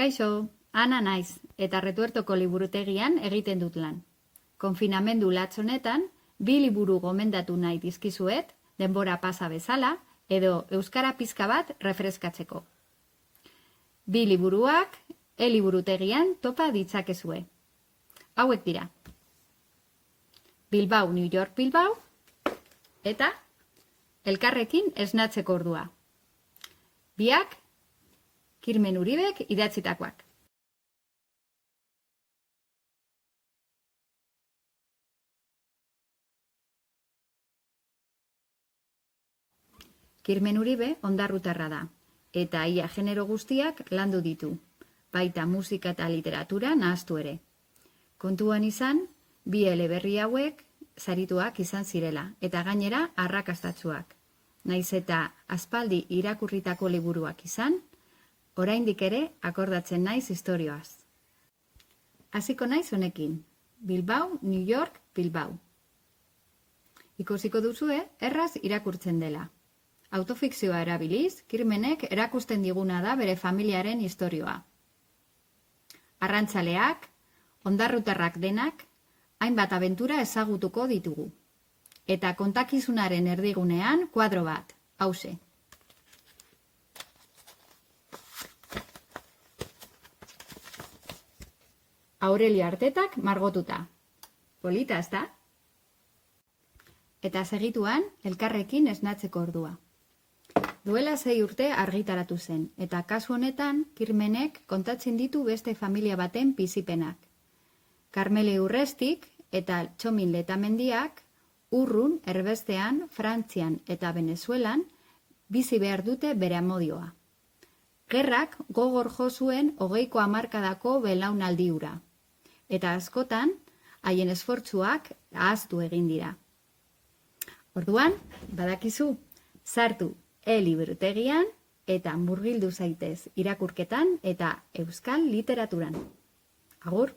Kaixo, Ana naiz, eta Retuertoko liburutegian egiten dut lan. Konfinamendu latz honetan, 2 liburu gomendatu nahi dizkizuet, denbora pasa bezala, edo euskara pizka bat refreskatzeko. 2 liburuak liburutegian topa ditzakezue. Hauek dira. Bilbao, New York, Bilbao, eta Elkarrekin esnatzeko ordua. Biak, Kirmen Uribek idatzitakoak. Kirmen Uribe ondarrutarra da, eta ia genero guztiak landu ditu, baita musika eta literatura nahaztu ere. Kontuan izan, 2 eleberri hauek sarituak izan zirela, eta gainera arrakastatsuak. Naiz eta aspaldi irakurritako liburuak izan, oraindik ere akordatzen naiz istorioaz. Hasiko naiz honekin, Bilbao, New York, Bilbao. Ikusiko duzue, erraz irakurtzen dela. Autofikzioa erabiliz, Kirmenek erakusten diguna da bere familiaren istorioa. Arrantzaleak, ondarrutarrak denak, hainbat abentura ezagutuko ditugu. Eta kontakizunaren erdigunean kuadro bat, hauxe. Aurelio Artetak margotuta. Polita, ezta? Eta segituan, Elkarrekin esnatzeko ordua. Duela 6 urte argitaratu zen, eta kasu honetan, Kirmenek kontatzen ditu beste familia baten bizipenak. Karmele Urrestik eta Txomin Letamendiak urrun, erbestean, Frantzian eta Venezuelan bizi behar dute bere amodioa. Gerrak gogor jo zuen 20ko hamarkadako belaunaldi hura. Eta askotan, haien esfortzuak ahaztu egin dira. Orduan, badakizu, sartu liburutegian eta murgildu zaitez irakurketan eta euskal literaturan. Agur!